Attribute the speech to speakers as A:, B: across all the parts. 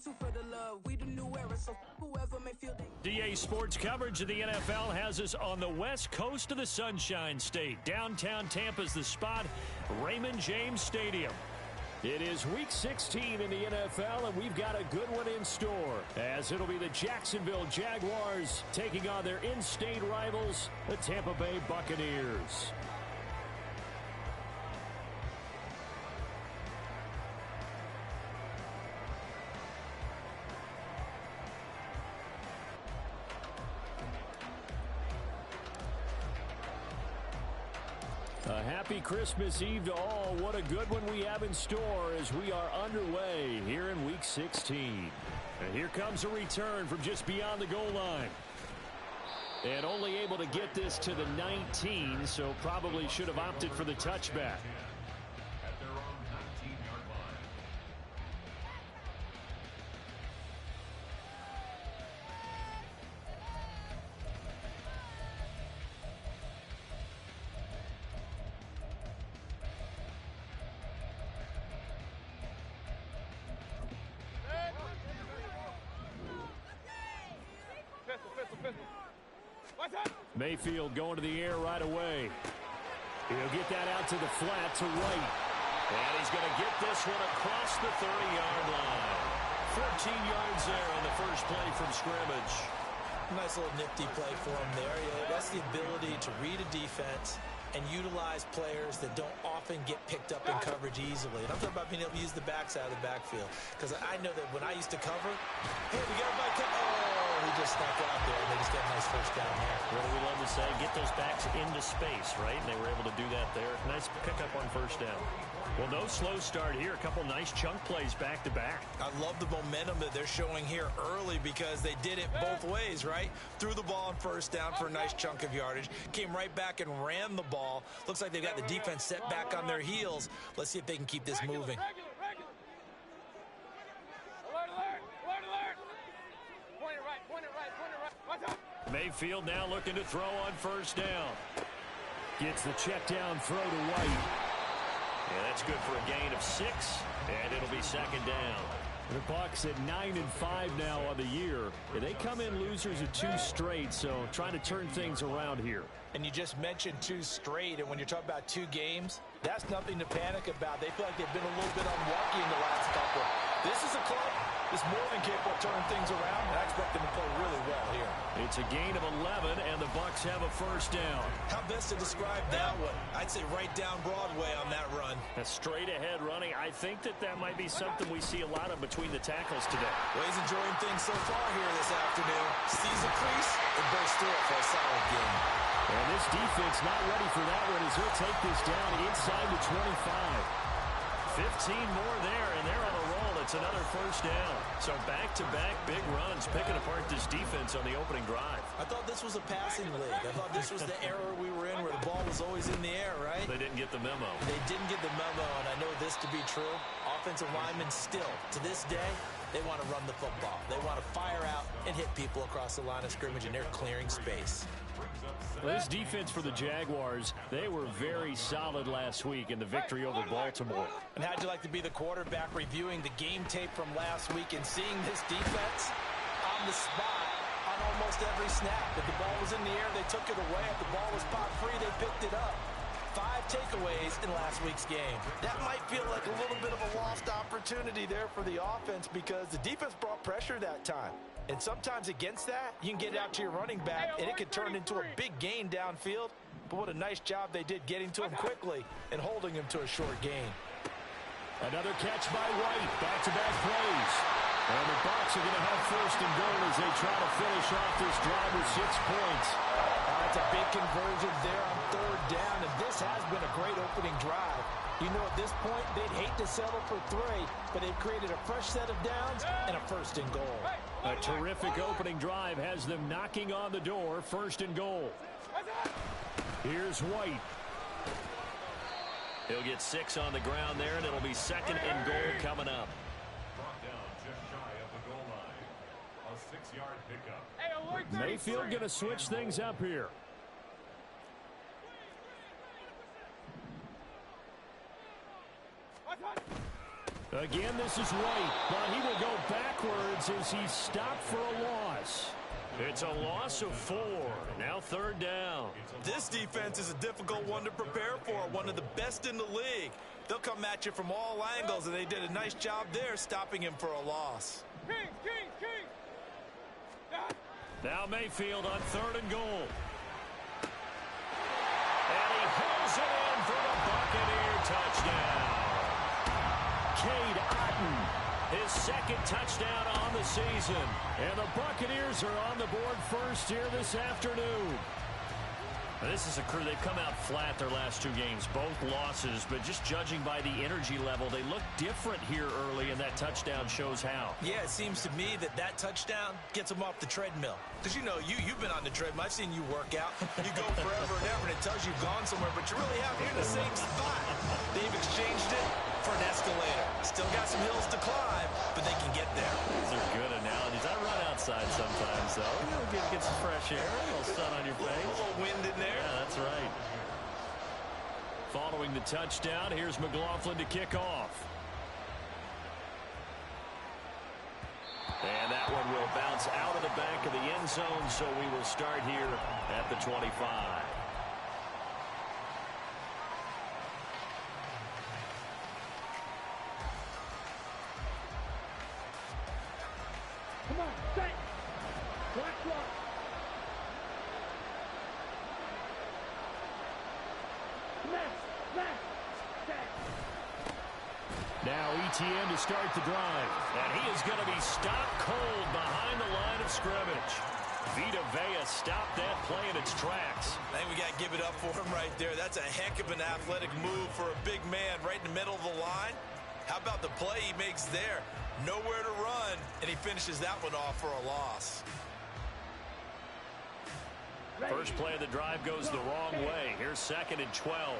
A: too for the love. We the new era, so whoever may feel they...
B: DA Sports coverage of the NFL has us on the west coast of the Sunshine State. Downtown Tampa's the spot, Raymond James Stadium. It is Week 16 in the NFL, and we've got a good one in store, as it'll be the Jacksonville Jaguars taking on their in-state rivals, the Tampa Bay Buccaneers. A happy Christmas Eve to all. What a good one we have in store as we are underway here in Week 16. And here comes a return from just beyond the goal line. And only able to get this to the 19, so probably should have opted for the touchback.
C: At their own 19-yard line.
B: Mayfield going to the air right away. He'll get that out to the flat to White. And he's going to get this one across the 30-yard line. 14 yards there on the first play from scrimmage.
D: Nice little nifty play for him there. That's the ability to read a defense and utilize players that don't often get picked up in coverage easily. And I'm talking about being able to use the backside of the backfield. Because I know that when I used to cover, hey, we got a back. Oh, he just snuck out there, and they just got a nice first down there.
B: What do we love to say? Get those backs into space, right? And they were able to do that there. Nice pickup on first down. Well, no slow start here. A couple nice chunk plays back-to-back.
D: I love the momentum that they're showing here early because they did it both ways, right? Threw the ball on first down for a nice chunk of yardage. Came right back and ran the ball. Looks like they've got the defense set back on their heels. Let's see if they can keep this moving.
E: Alert, alert, alert, alert. Point it right, point it right, point it right. Watch out.
B: Mayfield now looking to throw on first down. Gets the check down throw to White. Yeah, that's good for a gain of 6, and it'll be second down. The Bucs at 9-5 now on the year. And they come in losers of 2 straight, so trying to turn things around here.
D: And you just mentioned 2 straight, and when you're talking about 2 games, that's nothing to panic about. They feel like they've been a little bit unlucky in the last couple. This is a club that's more than capable of turning things around, and I expect them to play really well here.
B: It's a gain of 11, and the Bucs have a first down.
D: How best to describe that one? I'd say right down Broadway on that run.
B: A straight-ahead running. I think that might be something we see a lot of between the tackles today.
D: Well, he's enjoying things so far here this afternoon. Sees a crease and bursts through it for a solid game.
B: And this defense not ready for that one as he'll take this down inside the 25. 15 more there, and they're on a roll. It's another first down. So back-to-back big runs, picking apart this defense on the opening drive.
D: I thought this was a passing league. I thought this was the era we were in where the ball was always in the air, right?
B: They didn't get the memo.
D: They didn't get the memo, and I know this to be true. Offensive linemen still, to this day, they want to run the football. They want to fire out and hit people across the line of scrimmage, and they're clearing space.
B: Well, this defense for the Jaguars, they were very solid last week in the victory over Baltimore.
D: And how'd you like to be the quarterback reviewing the game tape from last week and seeing this defense on the spot on almost every snap? If the ball was in the air, they took it away. If the ball was pop free, they picked it up. 5 takeaways in last week's game. That might feel like a little bit of a lost opportunity there for the offense because the defense brought pressure that time. And sometimes against that, you can get it out to your running back, and it could turn into a big gain downfield. But what a nice job they did getting to him quickly and holding him to a short gain.
B: Another catch by White. Back-to-back plays. And the Bucs are going to have first and goal as they try to finish off this drive with 6 points.
D: That's a big conversion there on 3rd down, and this has been a great opening drive. You know, at this point, they'd hate to settle for 3, but they've created a fresh set of downs and a first and goal.
B: A terrific opening drive has them knocking on the door, 1st and goal. Here's White. He'll get 6 on the ground there, and it'll be 2nd and goal coming up.
C: Brought down just shy of the goal line. A 6-yard pickup.
B: Mayfield going to switch things up here. Again, this is White, but he will go backwards as he's stopped for a loss. It's a loss of 4. Now 3rd down.
D: This defense is a difficult one to prepare for, one of the best in the league. They'll come at you from all angles, and they did a nice job there stopping him for a loss.
B: Now Mayfield on 3rd and goal. And he hauls it in for the Buccaneer touchdown. Cade Otton, his 2nd touchdown on the season. And the Buccaneers are on the board first here this afternoon. This is a crew, they've come out flat their last 2 games, both losses, but just judging by the energy level, they look different here early, and that touchdown shows how.
D: Yeah, it seems to me that touchdown gets them off the treadmill. Because, you know, you've been on the treadmill. I've seen you work out. You go forever and ever, and it tells you you've gone somewhere, but you really haven't. You're in the same spot. They've exchanged it for an escalator. Still got some hills to climb, but they can get there.
B: These are good analogies. I run outside sometimes, though. You know, get some fresh air, a little sun on your face.
D: A little wind in there.
B: Yeah, that's right. Following the touchdown, here's McLaughlin to kick off. And that one will bounce out of the back of the end zone, so we will start here at the 25.
E: Come on, set. Black clock.
B: Now ETN to start the drive. And he is going to be stopped cold behind the line of scrimmage. Vita Vea stopped that play in its tracks.
D: I think we got to give it up for him right there. That's a heck of an athletic move for a big man right in the middle of the line. How about the play he makes there? Nowhere to run, and he finishes that one off for a loss.
B: First play of the drive goes the wrong way. Here's 2nd and 12.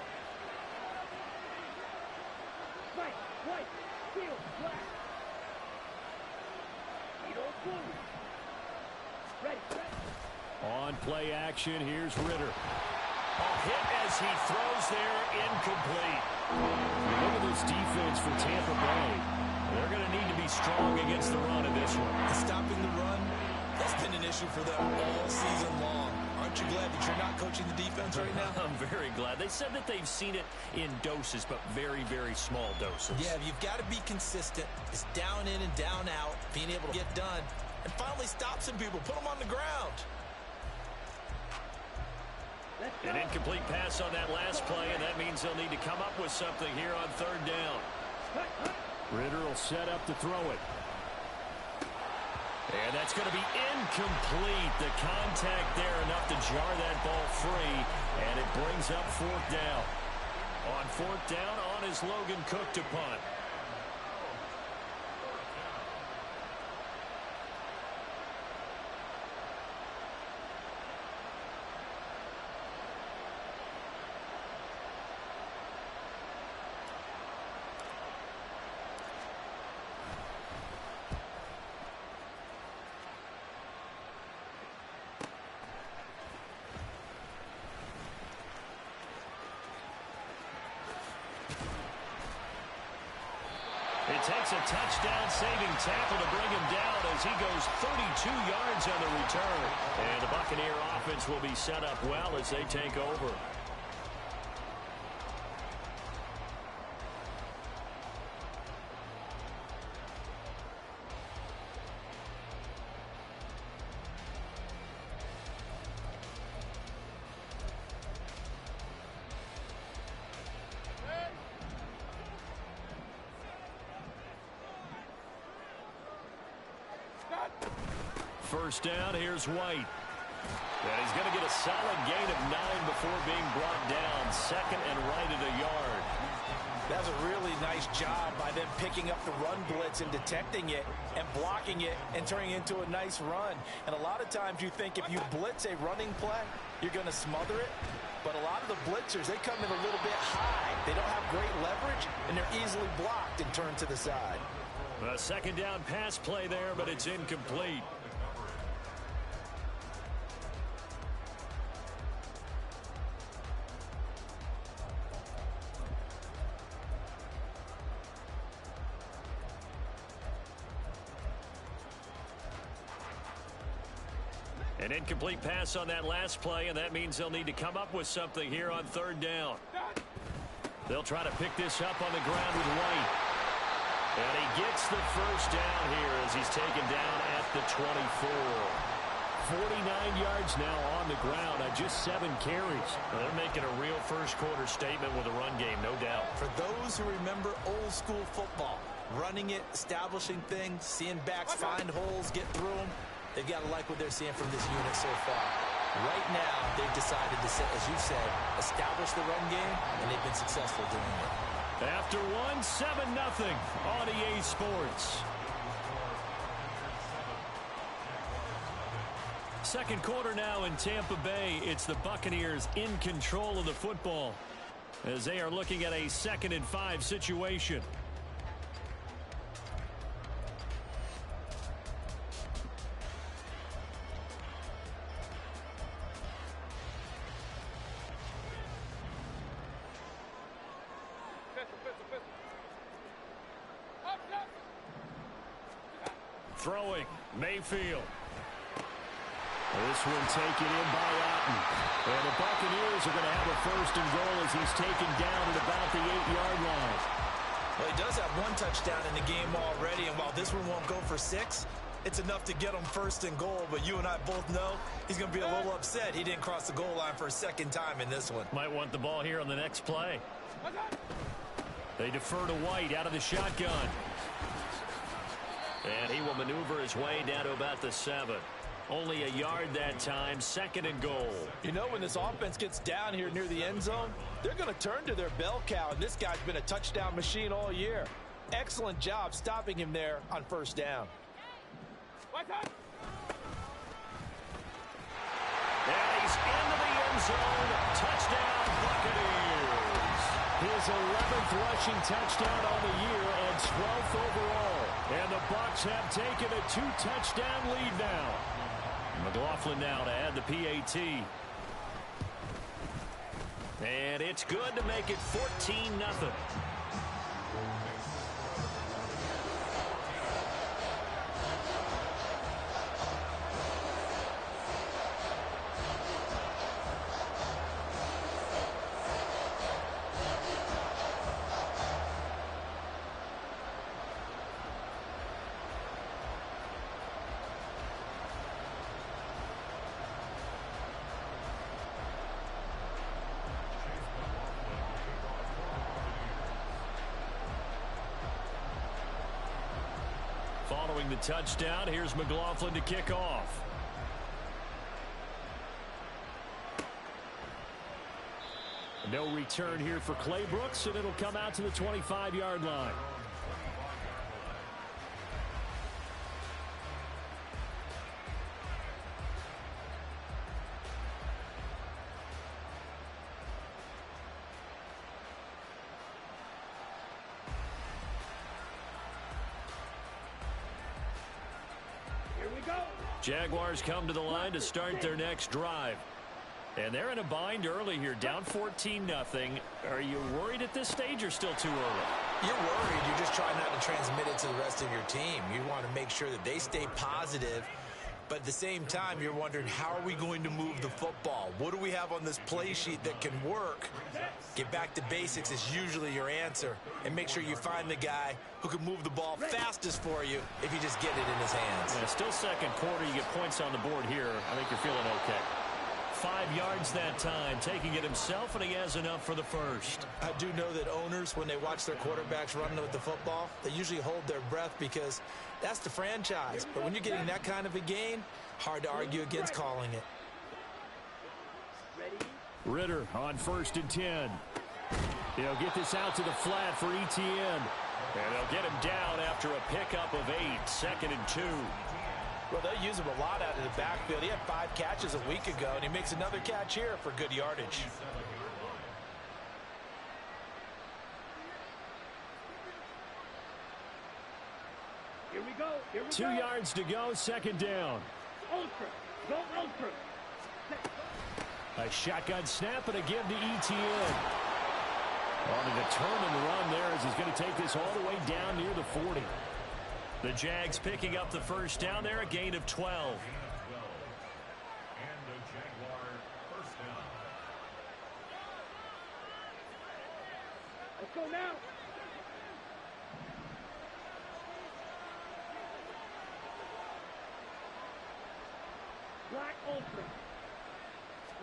E: White, field, black. Ready.
B: On play action, here's Ritter. A hit as he throws there, incomplete. Look at this defense for Tampa Bay. They're going to need to be strong against the run in this one.
D: Stopping the run, that's been an issue for them all season long. Aren't you glad that you're not coaching the defense right now?
B: I'm very glad. They said that they've seen it in doses, but very, very small doses.
D: Yeah, you've got to be consistent. It's down in and down out, being able to get done, and finally stop some people, put them on the ground.
B: An incomplete pass on that last play, and that means they'll need to come up with something here on 3rd down. Ritter will set up to throw it. And that's going to be incomplete. The contact there enough to jar that ball free, and it brings up 4th down. On 4th down, on is Logan Cook to punt. It takes a touchdown-saving tackle to bring him down as he goes 32 yards on the return. And the Buccaneer offense will be set up well as they take over. First down, here's White. And he's going to get a solid gain of 9 before being brought down. 2nd and right at a yard.
D: That's a really nice job by them picking up the run blitz and detecting it and blocking it and turning it into a nice run. And a lot of times you think if you blitz a running play, you're going to smother it. But a lot of the blitzers, they come in a little bit high. They don't have great leverage, and they're easily blocked and turned to the side.
B: A 2nd down pass play there, but it's incomplete. An incomplete pass on that last play, and that means they'll need to come up with something here on third down. They'll try to pick this up on the ground with White. And he gets the first down here as he's taken down at the 24. 49 yards now on the ground on just 7 carries. Well, they're making a real first-quarter statement with a run game, no doubt.
D: For those who remember old-school football, running it, establishing things, seeing backs find holes, get through them, they've got to like what they're seeing from this unit so far. Right now, they've decided to, as you said, establish the run game, and they've been successful doing it.
B: After one, 7-0 on EA Sports. Second quarter now in Tampa Bay. It's the Buccaneers in control of the football as they are looking at a 2nd and 5 situation. Throwing, Mayfield. This one taken in by Otten. And the Buccaneers are going to have a 1st and goal as he's taken down at about the 8-yard line.
D: Well, he does have 1 touchdown in the game already, and while this one won't go for 6, it's enough to get him 1st and goal. But you and I both know he's going to be a little upset he didn't cross the goal line for a 2nd time in this one.
B: Might want the ball here on the next play. They defer to White out of the shotgun. And he will maneuver his way down to about the 7. Only a yard that time, 2nd and goal.
D: You know, when this offense gets down here near the end zone, they're going to turn to their bell cow, and this guy's been a touchdown machine all year. Excellent job stopping him there on 1st down.
B: And he's into the end zone. Touchdown, Buccaneers. His 11th rushing touchdown on the year and 12th overall. And the Bucs have taken a 2-touchdown lead now. McLaughlin now to add the PAT. And it's good to make it 14-0. Following the touchdown, here's McLaughlin to kick off. No return here for Clay Brooks, and it'll come out to the 25-yard line. Jaguars come to the line to start their next drive. And they're in a bind early here, down 14-0. Are you worried at this stage or still too early?
D: You're worried. You're just trying not to transmit it to the rest of your team. You want to make sure that they stay positive. But at the same time, you're wondering, how are we going to move the football? What do we have on this play sheet that can work? Get back to basics is usually your answer. And make sure you find the guy who can move the ball fastest for you if you just get it in his hands.
B: Yeah, still second quarter. You get points on the board here. I think you're feeling okay. 5 yards that time, taking it himself, and he has enough for the first.
D: I do know that owners, when they watch their quarterbacks running with the football, they usually hold their breath because that's the franchise. But when you're getting that kind of a gain, hard to argue against calling it.
B: Ritter on 1st and 10. He'll get this out to the flat for Etienne. And they'll get him down after a pickup of 8, 2nd and 2.
D: Well, they'll use him a lot out of the backfield. He had 5 catches a week ago, and he makes another catch here for good yardage.
E: Here we go.
B: 2 yards to go, 2nd down.
E: Ultra. Go ultra.
B: A shotgun snap and a give to Etienne. On a determined run there as he's going to take this all the way down near the 40. The Jags picking up the first down there, a gain of 12.
E: Let's go now. Black ultra.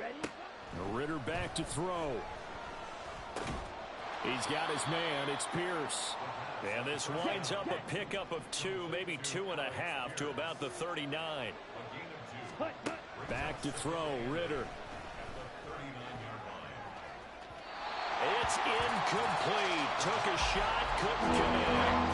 E: Ready?
B: Ritter back to throw. He's got his man. It's Pierce. And this winds up a pickup of 2, maybe 2.5 to about the 39. Back to throw, Ritter. It's incomplete. Took a shot, couldn't connect.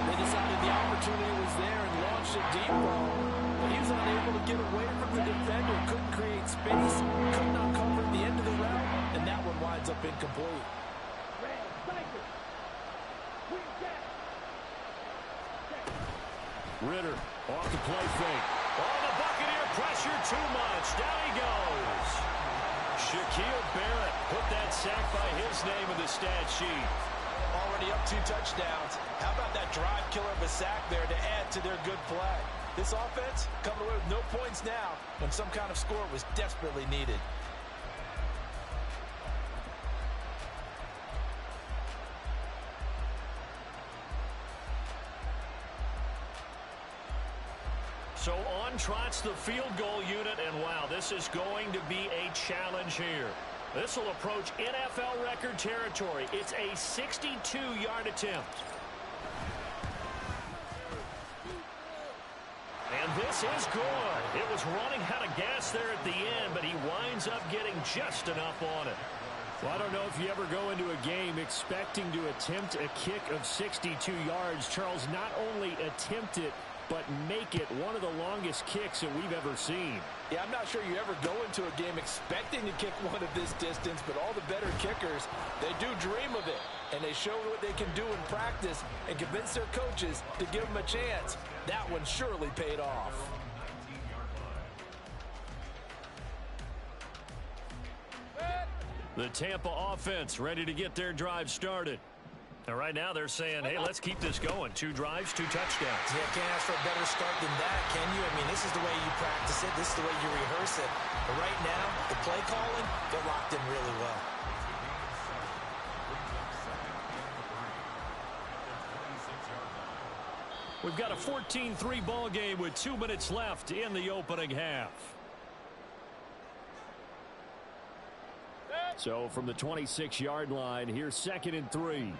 D: They decided the opportunity was there and launched a deep ball. But he was unable to get away from the defender. Couldn't create space. Couldn't uncover the end of the route. And that one winds up incomplete.
B: Ritter off the play fake. Oh, the Buccaneer pressure too much. Down he goes. Shaquille Barrett put that sack by his name in the stat sheet.
D: Already up 2 touchdowns. How about that drive killer of a sack there to add to their good play? This offense coming away with no points now when some kind of score was desperately needed.
B: So on trots the field goal unit, and wow, this is going to be a challenge here. This will approach NFL record territory. It's a 62-yard attempt. And this is good. It was running out of gas there at the end, but he winds up getting just enough on it. Well, I don't know if you ever go into a game expecting to attempt a kick of 62 yards. Charles, not only attempt it, but make it one of the longest kicks that we've ever seen.
D: Yeah, I'm not sure you ever go into a game expecting to kick one of this distance, but all the better kickers, they do dream of it. And they show what they can do in practice and convince their coaches to give them a chance. That one surely paid off.
B: The Tampa offense ready to get their drive started. And right now they're saying, hey, let's keep this going. 2 drives, 2 touchdowns.
D: Yeah, can't ask for a better start than that, can you? I mean, this is the way you practice it. This is the way you rehearse it. But right now, the play calling, they're locked in really well.
B: We've got a 14-3 ball game with 2 minutes left in the opening half. So from the 26-yard line, here's 2nd and 3.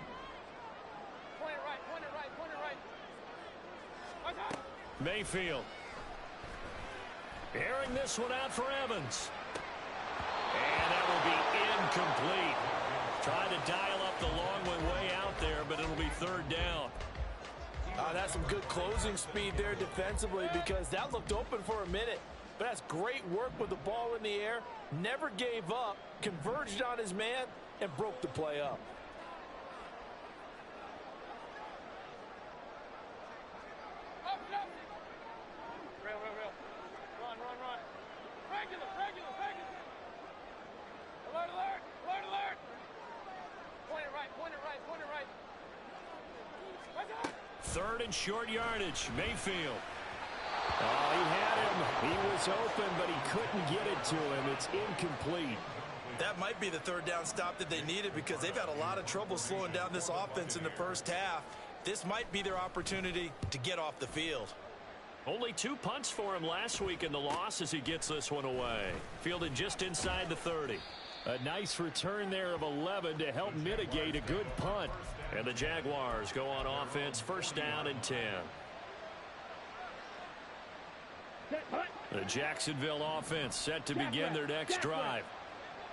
B: Mayfield. Airing this one out for Evans. And that will be incomplete. Trying to dial up the long one way out there, but it'll be 3rd down.
D: That's some good closing speed there defensively because that looked open for a minute. But that's great work with the ball in the air. Never gave up, converged on his man, and broke the play up.
B: Third and short yardage. Mayfield. Oh, he had him. He was open, but he couldn't get it to him. It's incomplete.
D: That might be the 3rd down stop that they needed because they've had a lot of trouble slowing down this offense in the first half. This might be their opportunity to get off the field.
B: Only 2 punts for him last week in the loss as he gets this one away. Fielded just inside the 30. A nice return there of 11 to help mitigate a good punt. And the Jaguars go on offense, 1st down and 10. The Jacksonville offense set to begin their next drive.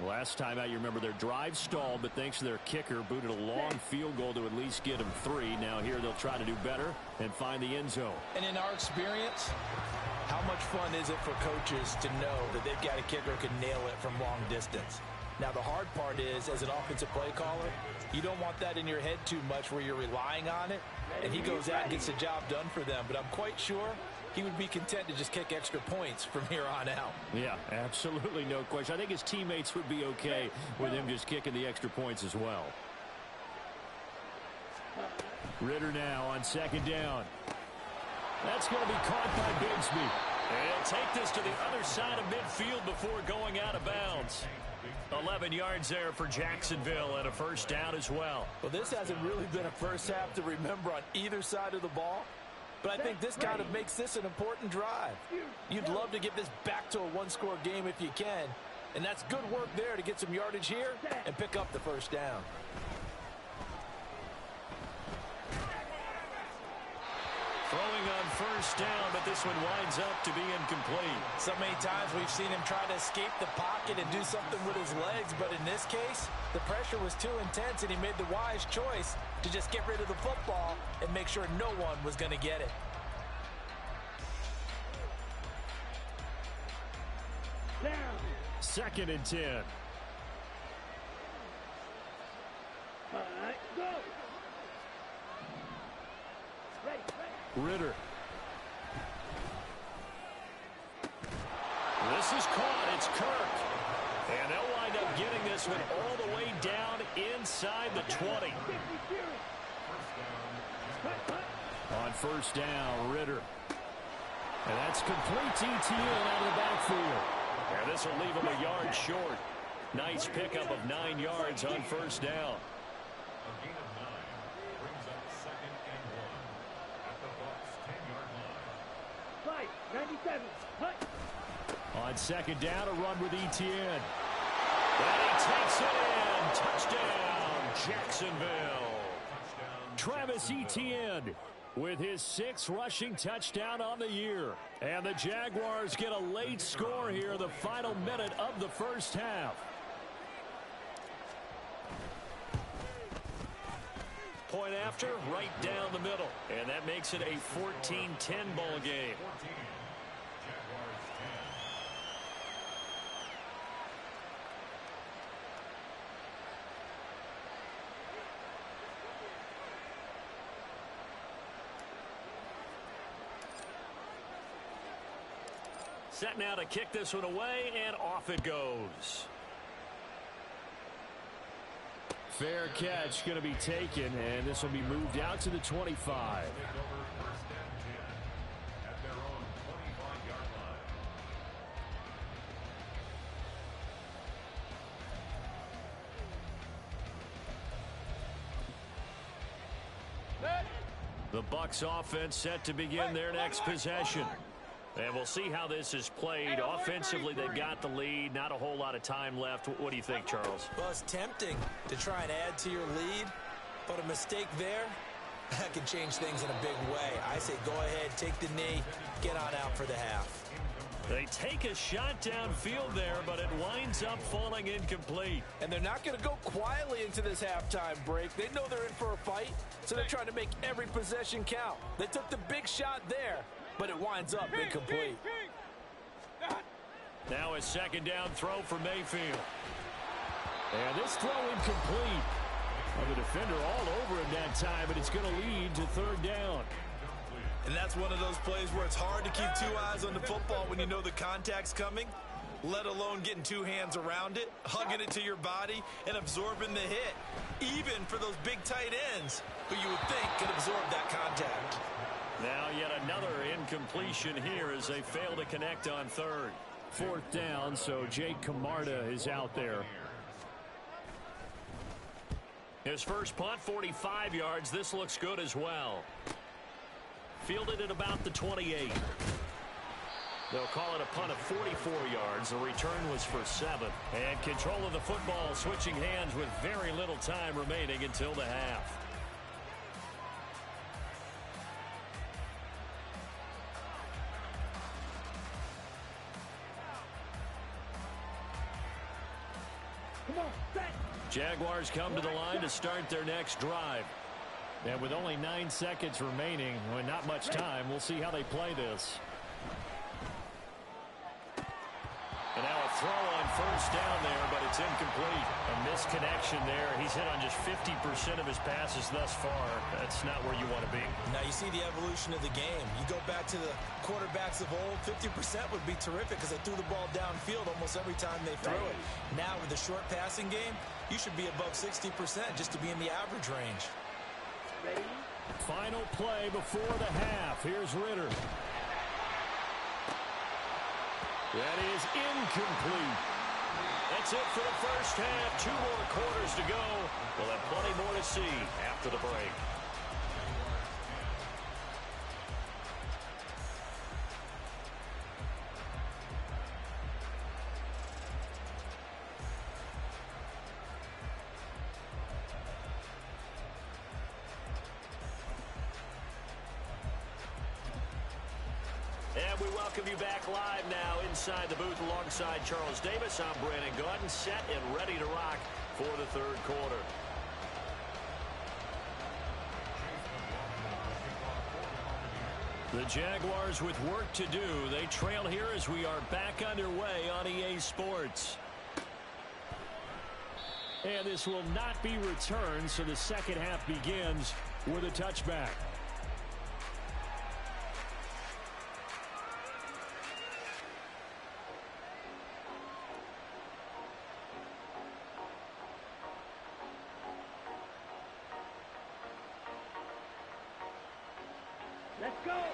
B: Last time out, you remember their drive stalled, but thanks to their kicker, booted a long field goal to at least get them 3. Now here they'll try to do better and find the end zone.
D: And in our experience, how much fun is it for coaches to know that they've got a kicker who can nail it from long distance? Now, the hard part is, as an offensive play caller, you don't want that in your head too much where you're relying on it, and he goes out and gets the job done for them. But I'm quite sure he would be content to just kick extra points from here on out.
B: Yeah, absolutely no question. I think his teammates would be okay with him just kicking the extra points as well. Ritter now on 2nd down. That's going to be caught by Bigsby. And he'll take this to the other side of midfield before going out of bounds. 11 yards there for Jacksonville and a first down as well.
D: Well, this hasn't really been a first half to remember on either side of the ball, but I think this kind of makes this an important drive. You'd love to get this back to a one-score game if you can, and that's good work there to get some yardage here and pick up the first down.
B: Throwing on first down, but this one winds up to be incomplete.
D: So many times we've seen him try to escape the pocket and do something with his legs, but in this case, the pressure was too intense and he made the wise choice to just get rid of the football and make sure no one was going to get it.
B: Second and 10.
E: All right, go.
B: Ritter. This is caught. It's Kirk. And they'll wind up getting this one all the way down inside the 20. On first down, Ritter. And that's complete to Etienne out of the backfield. And this will leave him a yard short. Nice pickup of 9 yards on first down.
C: A gain of 9 brings up 2nd and 1 at the Bucs' 10-yard line.
E: 97. Hut.
B: On second down, a run with Etienne. And he takes it in. Touchdown, Jacksonville. Travis Etienne with his 6th rushing touchdown on the year. And the Jaguars get a late score here, the final minute of the first half. Point after, right down the middle. And that makes it a 14-10 ball game.
C: 14. Jaguars 10.
B: Set now to kick this one away, and off it goes. Fair catch going to be taken, and this will be moved out to the 25.
C: Take over 1st and 10 at their own 25-yard line.
B: The Bucs offense set to begin their next possession. And we'll see how this is played. Offensively, they've got the lead. Not a whole lot of time left. What do you think, Charles?
D: Well, it's tempting to try and add to your lead, but a mistake there, that can change things in a big way. I say go ahead, take the knee, get on out for the half.
B: They take a shot downfield there, but it winds up falling incomplete.
D: And they're not going to go quietly into this halftime break. They know they're in for a fight, so they're trying to make every possession count. They took the big shot there, but it winds up incomplete.
B: Now a second down throw for Mayfield. And this throw incomplete. Well, the defender all over him that time, but it's going to lead to third down.
D: And that's one of those plays where it's hard to keep 2 eyes on the football when you know the contact's coming, let alone getting 2 hands around it, hugging it to your body, and absorbing the hit, even for those big tight ends who you would think could absorb that contact.
B: Now yet another incompletion here as they fail to connect on third. 4th down, so Jake Camarda is out there. His first punt, 45 yards. This looks good as well. Fielded at about the 28. They'll call it a punt of 44 yards. The return was for 7. And control of the football switching hands with very little time remaining until the half. Jaguars come to the line to start their next drive. And with only 9 seconds remaining, well, not much time, we'll see how they play this. And now a throw on first down there, but it's incomplete. A misconnection there. He's hit on just 50% of his passes thus far. That's not where you want to be.
D: Now you see the evolution of the game. You go back to the quarterbacks of old, 50% would be terrific because they threw the ball downfield almost every time they threw it. Now with the short passing game, you should be above 60% just to be in the average range.
E: Ready?
B: Final play before the half. Here's Ritter. That is incomplete. That's it for the first half. 2 more quarters to go. We'll have plenty more to see after the break. And we welcome you back live now inside the booth alongside Charles Davis. I'm Brandon Gaudin, set and ready to rock for the third quarter. The Jaguars with work to do. They trail here as we are back underway on EA Sports. And this will not be returned, so the second half begins with a touchback.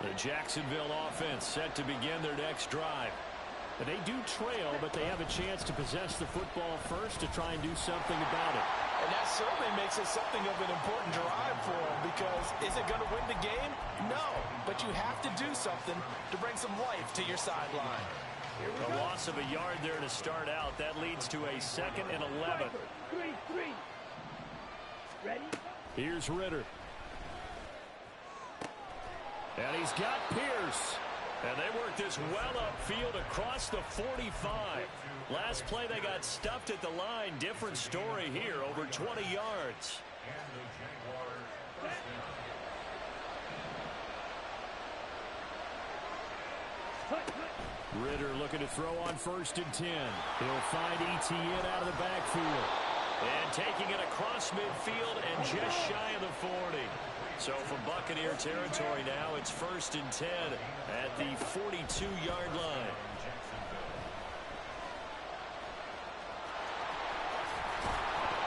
B: The Jacksonville offense set to begin their next drive. They do trail, but they have a chance to possess the football first to try and do something about it.
D: And that certainly makes it something of an important drive for them, because is it going to win the game? No, but you have to do something to bring some life to your sideline.
B: A loss of a yard there to start out. That leads to a 2nd and 11.
E: 3-3. Ready?
B: Here's Ritter. And he's got Pierce. And they work this well upfield across the 45. Last play they got stuffed at the line. Different story here, over 20 yards.
C: And the Jaguars first down.
B: Ritter looking to throw on 1st and 10. He'll find Etienne out of the backfield. And taking it across midfield and just shy of the 40. So from Buccaneer territory now, it's 1st and 10 at the 42-yard line.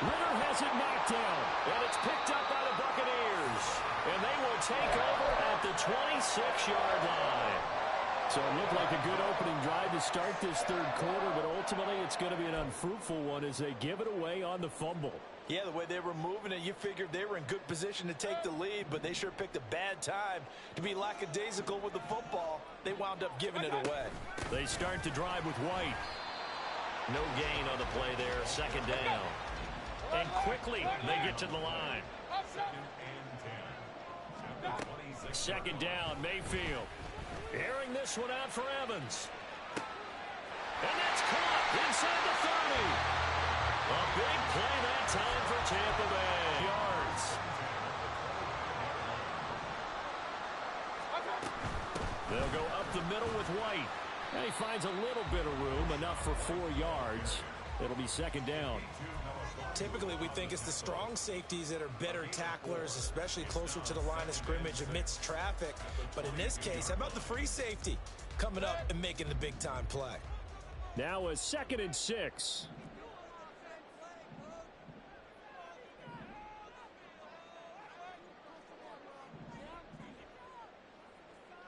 B: Ritter has it knocked down, and it's picked up by the Buccaneers. And they will take over at the 26-yard line. So it looked like a good opening drive to start this third quarter, but ultimately it's going to be an unfruitful one as they give it away on the fumble.
D: Yeah, the way they were moving it, you figured they were in good position to take the lead, but they sure picked a bad time to be lackadaisical with the football. They wound up giving it away.
B: They start to drive with White. No gain on the play there, 2nd down. And quickly they get to the line. 2nd down, Mayfield. Airing this one out for Evans. And that's caught inside the 30. A big play that time for Tampa Bay. Yards. They'll go up the middle with White. And he finds a little bit of room, enough for 4 yards. It'll be 2nd down.
F: Typically, we think it's the strong safeties that are better tacklers, especially closer to the line of scrimmage amidst traffic. But in this case, how about the free safety coming up and making the big-time play?
B: Now a 2nd and 6.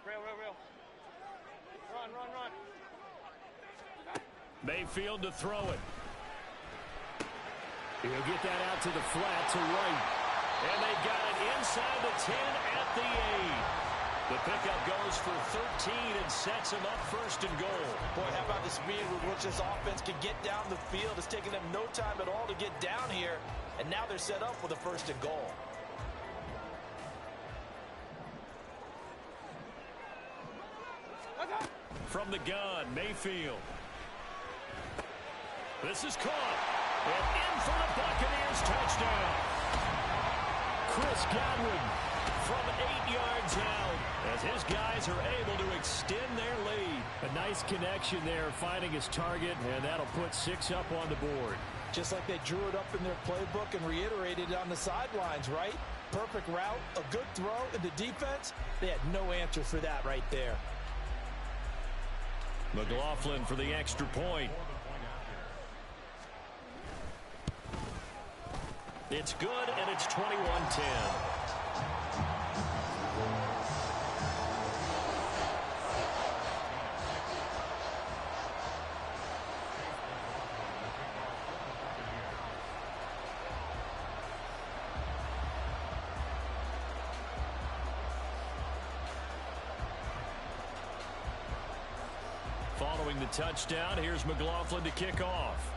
E: Real. Run.
B: Mayfield to throw it. He'll get that out to the flat to White. And they've got it inside the 10 at the 8. The pickup goes for 13 and sets him up 1st and goal.
D: Boy, how about the speed with which this offense can get down the field? It's taking them no time at all to get down here. And now they're set up with a 1st and goal.
B: From the gun, Mayfield. This is caught. And in for the Buccaneers touchdown. Chris Godwin from 8 yards out as his guys are able to extend their lead. A nice connection there, finding his target, and that'll put 6 up on the board.
F: Just like they drew it up in their playbook and reiterated it on the sidelines, right? Perfect route, a good throw, and the defense, they had no answer for that right there.
B: McLaughlin for the extra point. It's good, and it's 21-10. following the touchdown. Here's McLaughlin to kick off.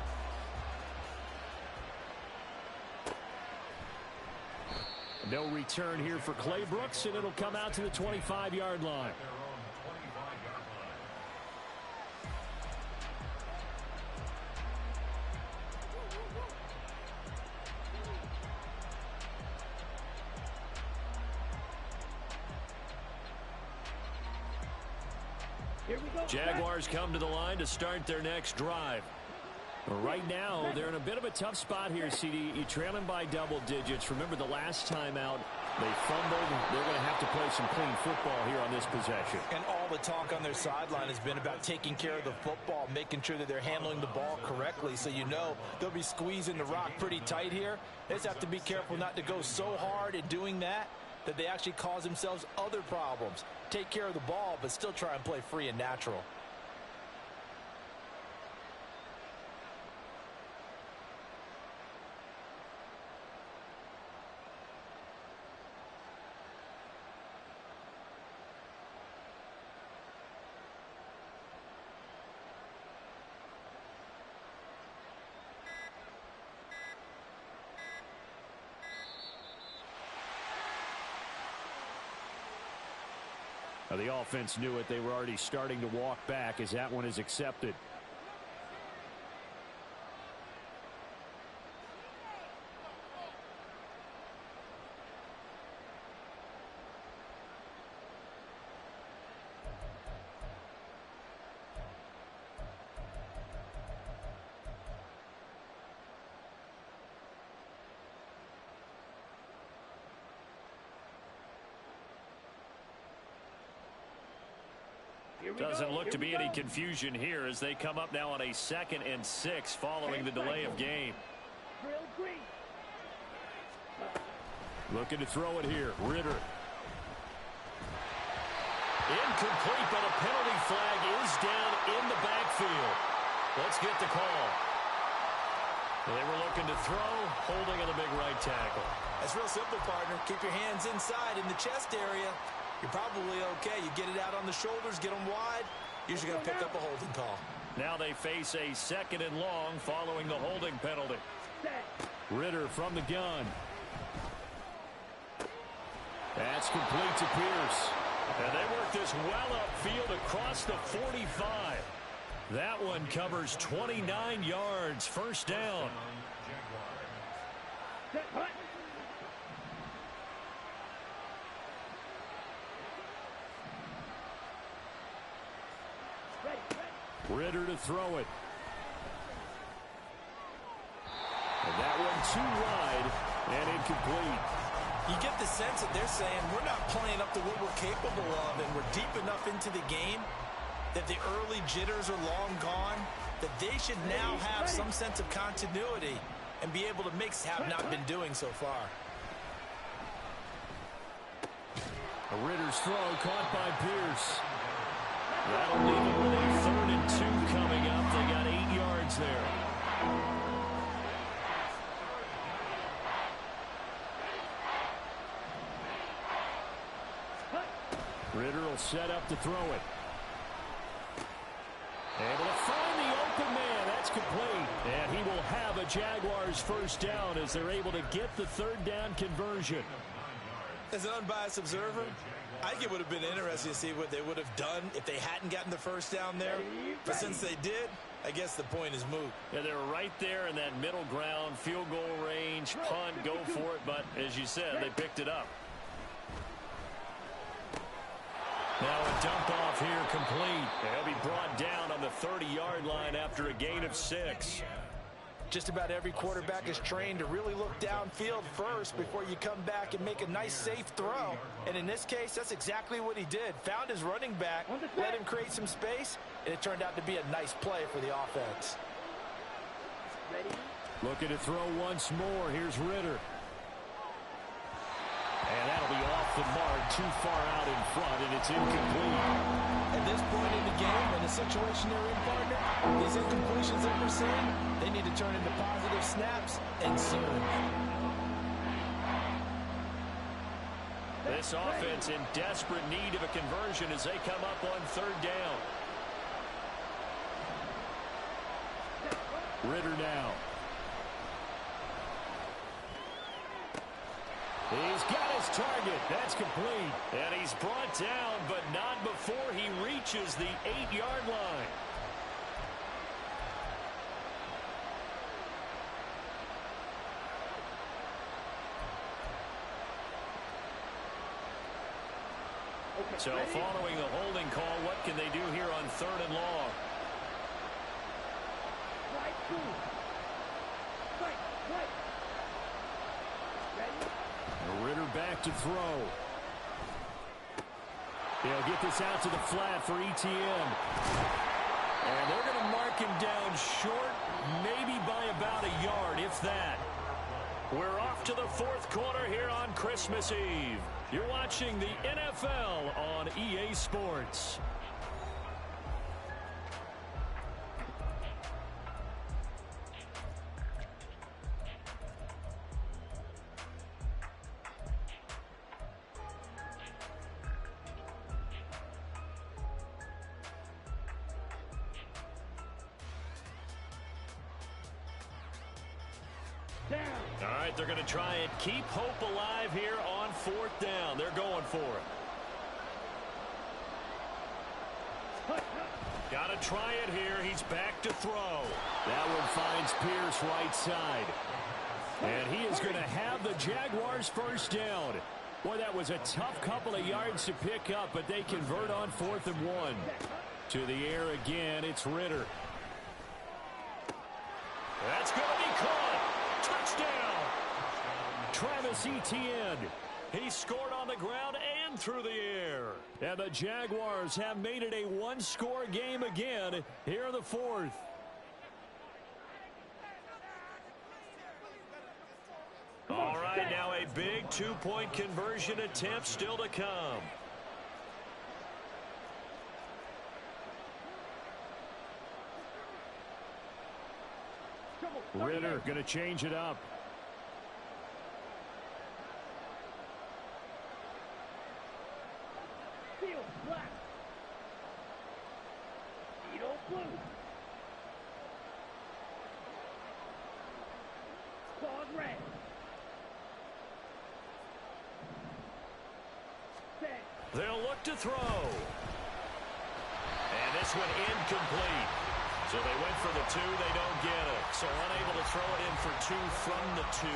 B: No return here for Clay Brooks, and it'll come out to the 25-yard line. Jaguars come to the line to start their next drive. Right now, they're in a bit of a tough spot here, CD. You're trailing by double digits. Remember the last time out, they fumbled. They're going to have to play some clean football here on this possession.
D: And all the talk on their sideline has been about taking care of the football, making sure that they're handling the ball correctly. So you know they'll be squeezing the rock pretty tight here. They just have to be careful not to go so hard in doing that they actually cause themselves other problems. Take care of the ball, but still try and play free and natural.
B: Now, the offense knew it. They were already starting to walk back as that one is accepted. Doesn't look to be any confusion here as they come up now on a 2nd and 6 following the delay of game. Looking to throw it here. Ritter. Incomplete, but a penalty flag is down in the backfield. Let's get the call. They were looking to throw, holding on the big right tackle.
F: That's real simple, partner. Keep your hands inside in the chest area. You're probably okay. You get it out on the shoulders, get them wide. Usually going to pick up a holding call.
B: Now they face a 2nd and long following the holding penalty. Ritter from the gun. That's complete to Pierce. And they work this well upfield across the 45. That one covers 29 yards. First down. Ritter to throw it. And that one too wide and incomplete.
F: You get the sense that they're saying we're not playing up to what we're capable of, and we're deep enough into the game that the early jitters are long gone, that they should now have some sense of continuity and be able to have not been doing so far.
B: A Ritter's throw caught by Pierce. That'll leave them with a 3rd and 2 coming up. They got 8 yards there. Ritter will set up to throw it. Able to find the open man. That's complete. And he will have a Jaguars first down as they're able to get the 3rd down conversion.
F: As an unbiased observer, I think it would have been interesting to see what they would have done if they hadn't gotten the first down there. But since they did, I guess the point is moot.
B: Yeah, they were right there in that middle ground, field goal range, punt, go for it. But as you said, they picked it up. Now a dump off here complete. They'll be brought down on the 30-yard line after a gain of 6.
D: Just about every quarterback is trained to really look downfield first before you come back and make a nice, safe throw. And in this case, that's exactly what he did. Found his running back, let him create some space, and it turned out to be a nice play for the offense.
B: Looking to throw once more. Here's Ritter. And that'll be off the mark, too far out in front, and it's incomplete.
D: At this point in the game, in the situation they're in, partner, these incompletions that we're seeing, they need to turn into positive snaps, and soon.
B: This offense in desperate need of a conversion as they come up on 3rd down. Ritter now. He's got his target. That's complete. And he's brought down, but not before he reaches the 8-yard line. So following a holding call, what can they do here on 3rd and long? Ritter back to throw. He'll get this out to the flat for ETN. And they're going to mark him down short, maybe by about a yard, if that. We're off to the 4th quarter here on Christmas Eve. You're watching the NFL on EA Sports. All right, they're going to try and keep hope alive here on 4th down. They're going for it. Got to try it here. He's back to throw. That one finds Pierce right side. And he is going to have the Jaguars first down. Boy, that was a tough couple of yards to pick up, but they convert on 4th and 1. To the air again, it's Ritter. That's going to be caught. Touchdown! Travis Etienne. He scored on the ground and through the air. And the Jaguars have made it a one-score game again here in the 4th. All right, now a big two-point conversion attempt still to come. Ritter going to change it up.
E: Field black. Field blue. Claws red. Set.
B: They'll look to throw. And this one incomplete. So they went for the 2, they don't get it. So unable to throw it in for 2 from the 2.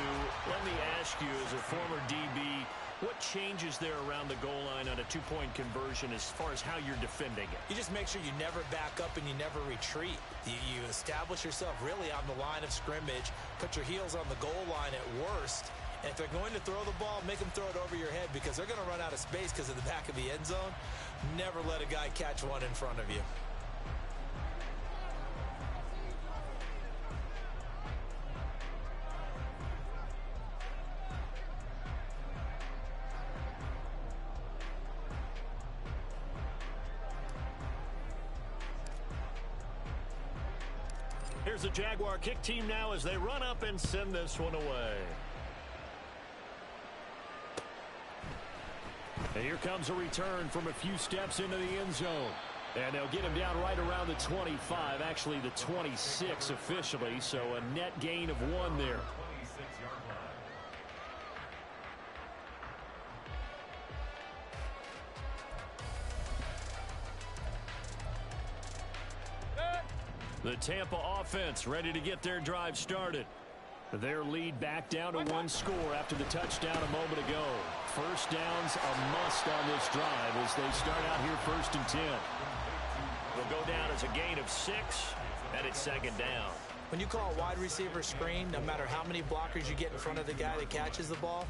B: Let me ask you, as a former DB, what changes there around the goal line on a 2-point conversion as far as how you're defending it?
F: You just make sure you never back up and you never retreat. You establish yourself really on the line of scrimmage, put your heels on the goal line at worst, and if they're going to throw the ball, make them throw it over your head because they're going to run out of space because of the back of the end zone. Never let a guy catch one in front of you.
B: Here's the Jaguar kick team now as they run up and send this one away. And here comes a return from a few steps into the end zone. And they'll get him down right around the 25, actually the 26 officially, so a net gain of 1 there.
C: 26-yard line.
B: The Tampa offense ready to get their drive started. Their lead back down to 1 score after the touchdown a moment ago. First down's a must on this drive as they start out here 1st and 10. Will go down as a gain of 6, and it's 2nd down.
F: When you call a wide receiver screen, no matter how many blockers you get in front of the guy that catches the ball,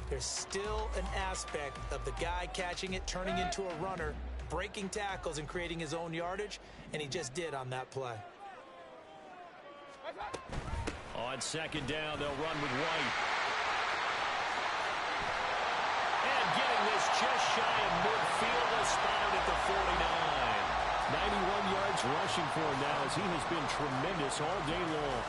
F: there's still an aspect of the guy catching it, turning into a runner, breaking tackles and creating his own yardage, and he just did on that play.
B: On 2nd down, they'll run with White. And getting this just shy of midfield, they'll spot it at the 49. 91 yards rushing for him now as he has been tremendous all day long.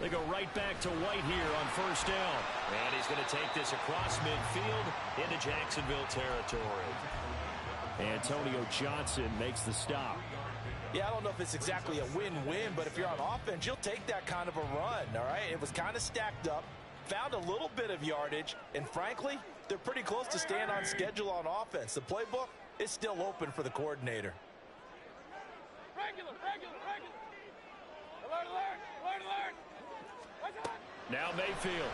B: They go right back to White here on first down. And he's going to take this across midfield into Jacksonville territory. Antonio Johnson makes the stop.
D: Yeah, I don't know if it's exactly a win-win, but if you're on offense, you'll take that kind of a run, all right? It was kind of stacked up, found a little bit of yardage, and frankly, they're pretty close to staying on schedule on offense. The playbook is still open for the coordinator.
E: Regular. Alert.
B: Now Mayfield.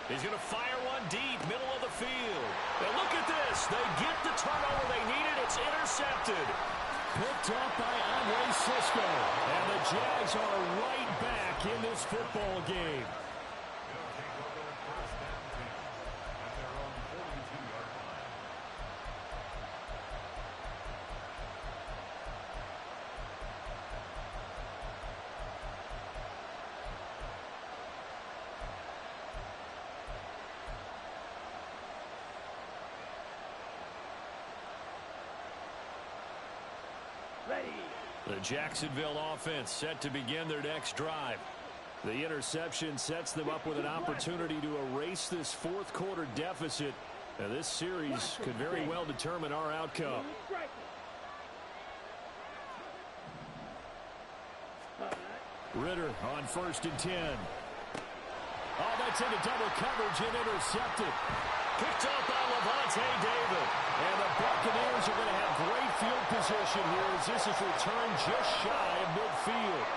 B: He's going to fire one deep, middle of the field. And look at this. They get the turnover they needed. It's intercepted. Picked up by Andre Cisco. And the Jags are right back in this football game. The Jacksonville offense set to begin their next drive. The interception sets them up with an opportunity to erase this fourth quarter deficit. Now, this series could very well determine our outcome. Ritter on 1st and 10. Oh, that's into double coverage and intercepted. Picked up by Levante David. And the Buccaneers are going to have great field position here as this is returned just shy of midfield.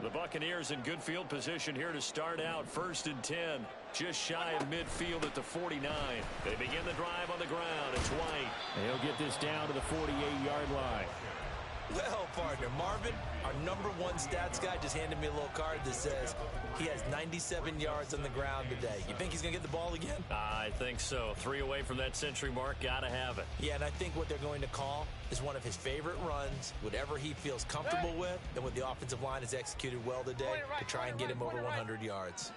B: The Buccaneers in good field position here to start out. 1st and 10. Just shy of midfield at the 49. They begin the drive on the ground. It's White. And he'll get this down to the 48-yard line.
D: Well, partner, Marvin, our #1 stats guy, just handed me a little card that says he has 97 yards on the ground today. You think he's going to get the ball again?
B: I think so. 3 away from that century mark. Got to have it.
D: Yeah, and I think what they're going to call is one of his favorite runs, whatever he feels comfortable with, and what the offensive line has executed well today to try and get him over 100 yards.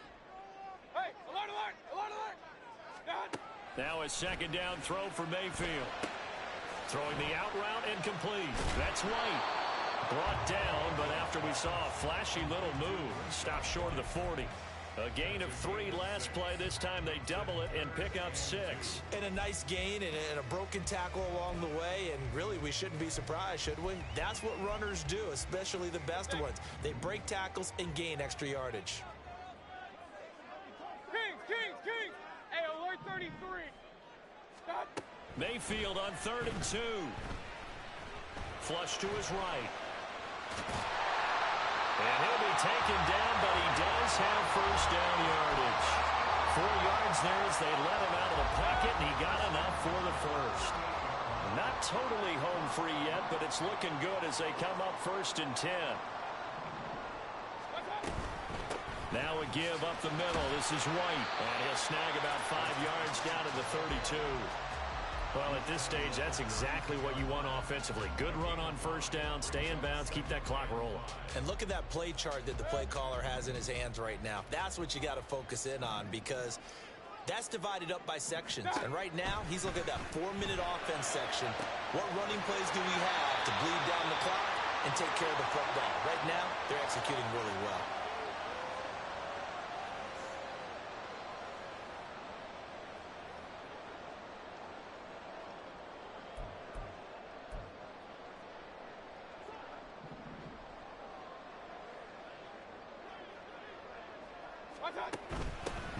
E: Hey, alert.
B: Now a second down throw for Mayfield. Throwing the out route incomplete. That's White. Brought down, but after we saw a flashy little move, stopped short of the 40. A gain of 3 last play. This time they double it and pick up 6.
D: And a nice gain and a broken tackle along the way, and really we shouldn't be surprised, should we? That's what runners do, especially the best ones. They break tackles and gain extra yardage.
E: Kings. Hey, alert 33. Stop.
B: Mayfield on 3rd and 2. Flush to his right. And he'll be taken down, but he does have first down yardage. 4 yards there as they let him out of the pocket, and he got enough for the first. Not totally home free yet, but it's looking good as they come up 1st and 10. Now a give up the middle. This is White. And he'll snag about 5 yards down to the 32. Well, at this stage, that's exactly what you want offensively. Good run on first down, stay in bounds, keep that clock rolling.
D: And look at that play chart that the play caller has in his hands right now. That's what you got to focus in on because that's divided up by sections. And right now, he's looking at that 4-minute offense section. What running plays do we have to bleed down the clock and take care of the football? Right now, they're executing really well.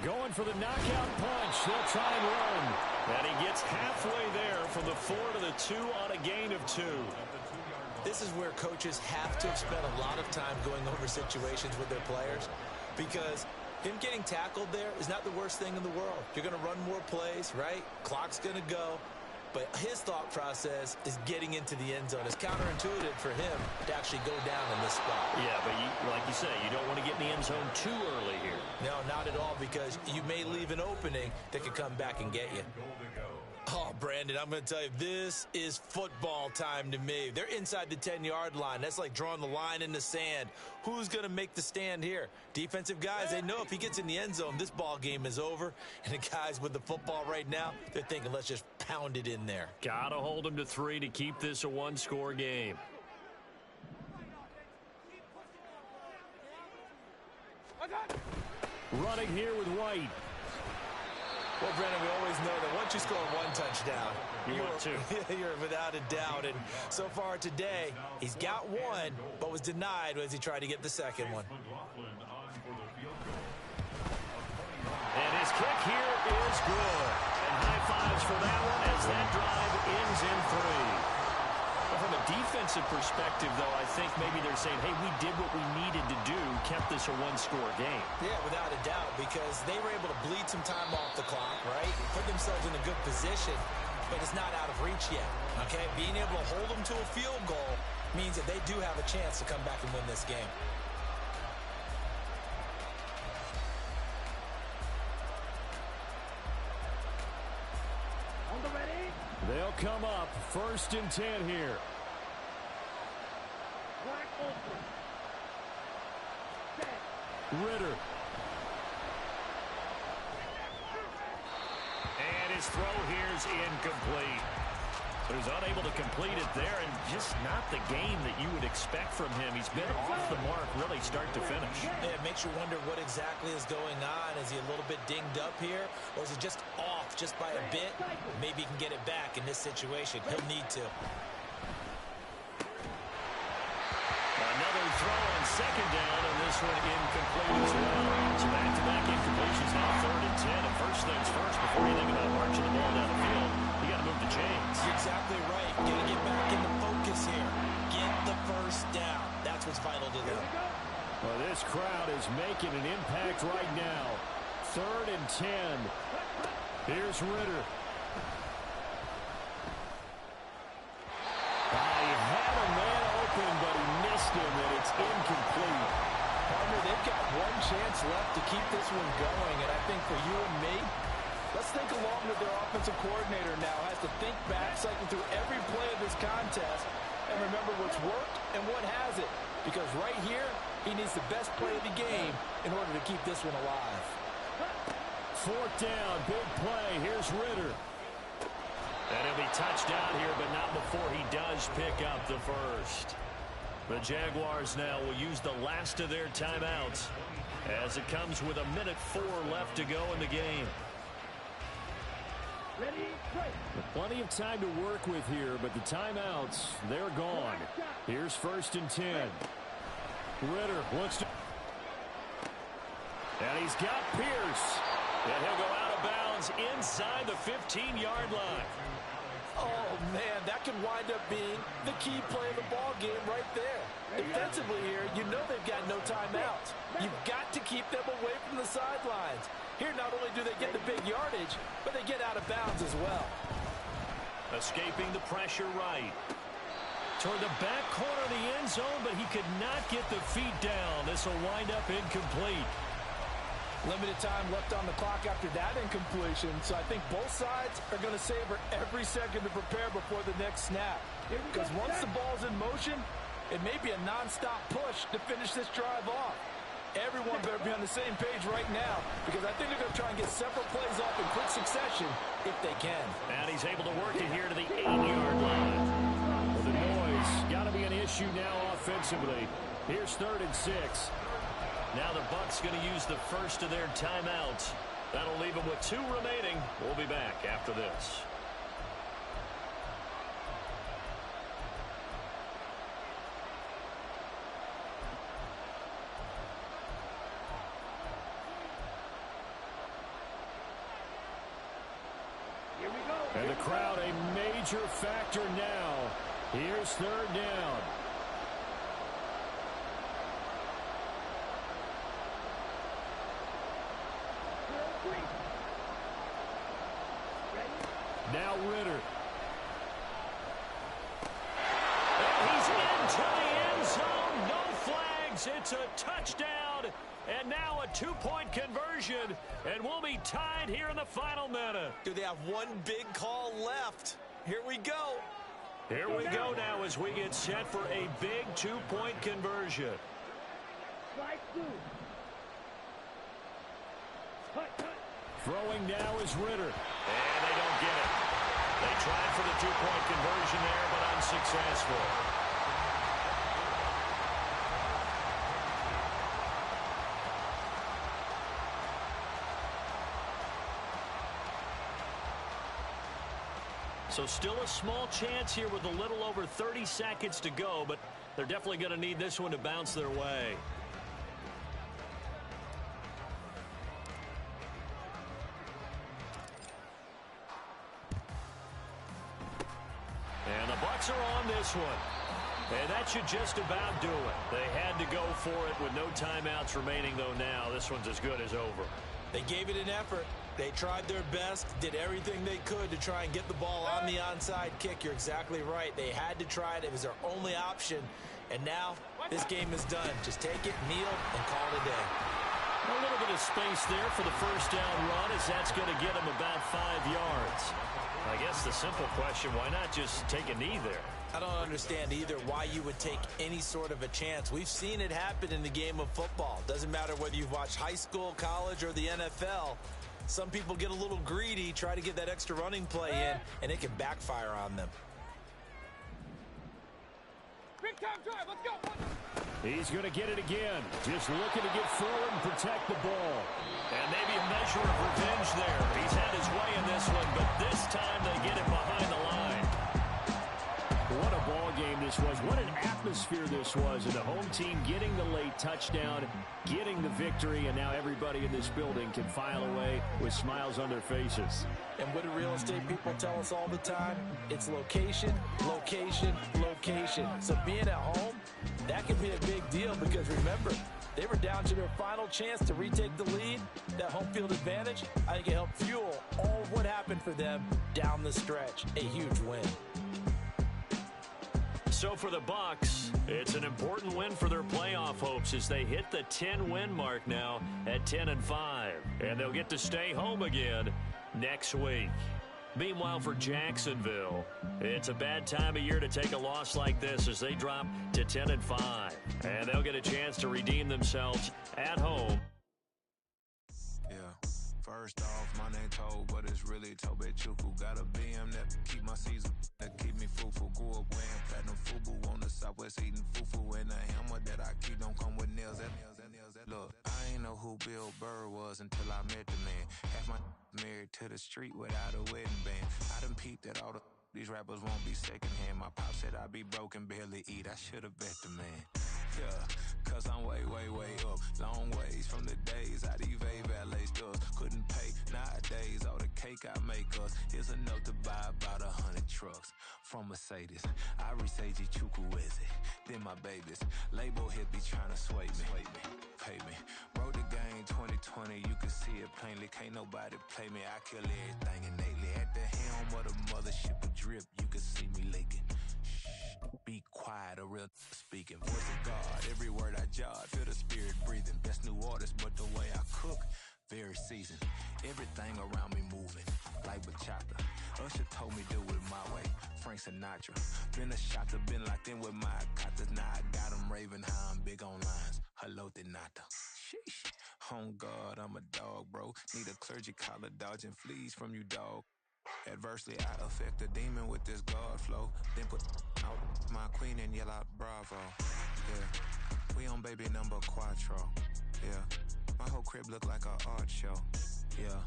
B: Going for the knockout punch. They'll try and run. And he gets halfway there from the 4 to the 2 on a gain of 2.
D: This is where coaches have to have spent a lot of time going over situations with their players because him getting tackled there is not the worst thing in the world. You're going to run more plays, right? Clock's going to go. But his thought process is getting into the end zone. It's counterintuitive for him to actually go down in this spot.
B: Yeah, but like you say, you don't want to get in the end zone too early here.
D: No, not at all, because you may leave an opening that could come back and get you. Oh,
F: Brandon, I'm going to tell you, this is football time to me. They're inside the 10-yard line. That's like drawing the line in the sand. Who's going to make the stand here? Defensive guys, they know if he gets in the end zone, this ball game is over. And the guys with the football right now, they're thinking, let's just pound it in there.
B: Got to hold him to 3 to keep this a one-score game. Running here with White.
F: Well, Brandon, we always know that once you score one touchdown, you're without a doubt. And so far today, he's got one, but was denied as he tried to get the second one.
B: And his kick here is good. And high fives for that one as that drive ends in 3. From a defensive perspective, though, I think maybe they're saying, hey, we did what we needed to do, kept this a one-score game.
F: Yeah, without a doubt, because they were able to bleed some time off the clock, right? Put themselves in a good position, but it's not out of reach yet, okay? Being able to hold them to a field goal means that they do have a chance to come back and win this game.
B: They'll come up 1st and 10 here. Ritter. And his throw here's incomplete. But he's unable to complete it there, and just not the game that you would expect from him. He's been off the mark really start to finish.
F: Yeah, it makes you wonder what exactly is going on. Is he a little bit dinged up here, or is he just off just by a bit? Maybe he can get it back in this situation. He'll need to.
B: Another throw on 2nd down, and this one incomplete as well. So back-to-back incompletions now 3rd and 10. And first things first, before you think about marching the ball down the field, you got to move the chains.
F: You're exactly right. Got to get back into focus here. Get the first down. That's what's vital to them.
B: Well, this crowd is making an impact right now. 3rd and 10. Here's Ritter. He had a man open, but he missed him, and it's incomplete.
D: Partner, they've got one chance left to keep this one going, and I think for you and me, let's think along with their offensive coordinator now. Has to think back, cycle through every play of this contest, and remember what's worked and what hasn't. Because right here, he needs the best play of the game in order to keep this one alive.
B: 4th down, big play. Here's Ritter. And he'll be touched down here, but not before he does pick up the first. The Jaguars now will use the last of their timeouts as it comes with 1:04 left to go in the game. Plenty of time to work with here, but the timeouts, they're gone. Here's 1st and 10. Ritter wants to... And he's got Pierce. And he'll go out of bounds inside the 15-yard line.
D: Oh, man, that could wind up being the key play of the ball game right there. Defensively here, you know they've got no timeouts. You've got to keep them away from the sidelines. Here, not only do they get the big yardage, but they get out of bounds as well.
B: Escaping the pressure right. Toward the back corner of the end zone, but he could not get the feet down. This will wind up incomplete.
D: Limited time left on the clock after that incompletion, so I think both sides are going to savor every second to prepare before the next snap. Because once the ball's in motion, it may be a nonstop push to finish this drive off. Everyone better be on the same page right now, because I think they're going to try and get several plays off in quick succession if they can.
B: And he's able to work it here to the 8-yard line. Well, the noise got to be an issue now offensively. Here's 3rd and 6. Now the Bucs going to use the first of their timeouts. That'll leave them with 2 remaining. We'll be back after this. And the crowd a major factor now. Here's 3rd down. Now Ritter. And he's into the end zone. No flags is. It's a touchdown. And now a 2-point conversion. And we'll be tied here in the final minute.
D: Do they have one big call left? Here we go.
B: Here we go now as we get set for a big 2-point conversion. Throwing now is Ritter. And they don't get it. They tried for the 2-point conversion there, but unsuccessful. So still a small chance here with a little over 30 seconds to go, but they're definitely going to need this one to bounce their way. And the Bucs are on this one. And that should just about do it. They had to go for it with no timeouts remaining, though now this one's as good as over.
F: They gave it an effort. They tried their best, did everything they could to try and get the ball on the onside kick. You're exactly right. They had to try it. It was their only option. And now this game is done. Just take it, kneel, and call it a day.
B: A little bit of space there for the first down run, as that's going to get them about 5 yards. I guess the simple question, why not just take a knee there?
F: I don't understand either why you would take any sort of a chance. We've seen it happen in the game of football. Doesn't matter whether you've watched high school, college, or the NFL. Some people get a little greedy, try to get that extra running play in, and it can backfire on them.
E: Big time drive, let's go.
B: He's going to get it again. Just looking to get forward and protect the ball. And maybe a measure of revenge there. He's had his way in this one, but this time they get him behind the line. What a ball game this was. What an atmosphere this was. And the home team getting the late touchdown, getting the victory, and now everybody in this building can file away with smiles on their faces.
F: And what do real estate people tell us all the time? It's location, location, location. So being at home, that can be a big deal because remember, they were down to their final chance to retake the lead. That home field advantage, I think it helped fuel all of what happened for them down the stretch. A huge win.
B: So for the Bucs, it's an important win for their playoff hopes as they hit the 10-win mark now at 10-5. And they'll get to stay home again next week. Meanwhile, for Jacksonville, it's a bad time of year to take a loss like this as they drop to 10-5. And they'll get a chance to redeem themselves at home.
G: Yeah, first off, my name Toad, but it's really Tobe Chuku. Got a BM that keep my season, that keep me fruitful. Grew up wearing platinum FUBU on the Southwest eating fufu. And the hammer that I keep don't come with nails. Look, I ain't know who Bill Burr was until I met the man. Half my married to the street without a wedding band. I done peeped at all these rappers won't be secondhand. My pop said I'd be broke and barely eat. I should've bet the man. Yeah, cause I'm way, way, way up. Long ways from the days I these valet stores couldn't pay. Nowadays, all the cake I make us is enough to buy about 100 trucks from Mercedes. I say Chukwueze, then my babies. Label hit be trying to sway me. Pay me. Wrote the game 2020, you can see it plainly. Can't nobody play me. I kill everything innately. At the helm of the mothership of drip, you can see me leaking. Be quiet, a real speaking. Voice of God, every word I jot. Feel the spirit breathing. Best new artist, but the way I cook, very seasoned. Everything around me moving, like bachata. Usher told me do it my way. Frank Sinatra. Been a shotter, been locked in with my cotters. Now I got them raving how I'm big on lines. Hello, Denata. Sheesh. On God, I'm a dog, bro. Need a clergy collar, dodging fleas from you, dog. Adversely, I affect a demon with this God flow. Then put out my queen and yell out bravo. Yeah, we on baby number quattro. Yeah, my whole crib look like a art show. Yeah,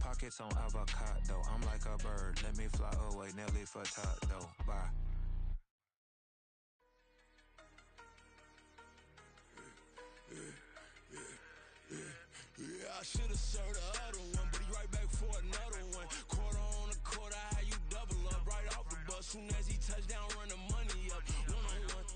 G: pockets on avocado. I'm like a bird. Let me fly away, Nelly Furtado. Bye.
H: Yeah, I should've served the other one, but he right back for another one. Quarter on a quarter, how you double up right off the bus. Soon as he touch down, run the money up. One-on-one.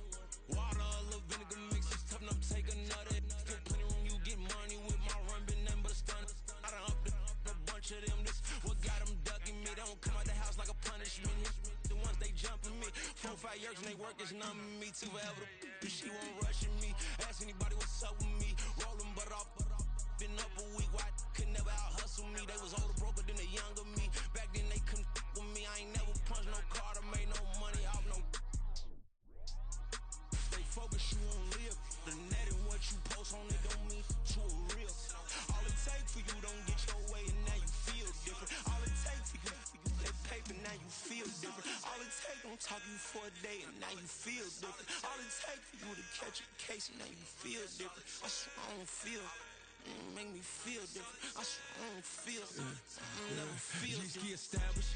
H: Water, a little vinegar mix, it's tough enough to take another. Get plenty room, you get money with my run, been nothing but a stun. I done upped a bunch of them. This what got them ducking me. They don't come out the house like a punishment. The ones they jumping me. 4 or 5 years and they work is numbing me too forever. cause she won't rushing me. Ask anybody what's up with me. Rolling but off. Been up a week, why could never out hustle me? They was older, broker than the younger me. Back then they couldn't with me. I ain't never punched no card or made no money off no. They focus, you on live. The net and what you post on it don't mean you a real. All it take for you don't get your way and now you feel different. All it take for you that paper, now you feel different. All it take don't talk you for a day and now you feel different. All it take for you to catch a case and now you feel different. I swear I don't feel. Make me feel different. I swear I don't feel. Never feel
F: G-ski established.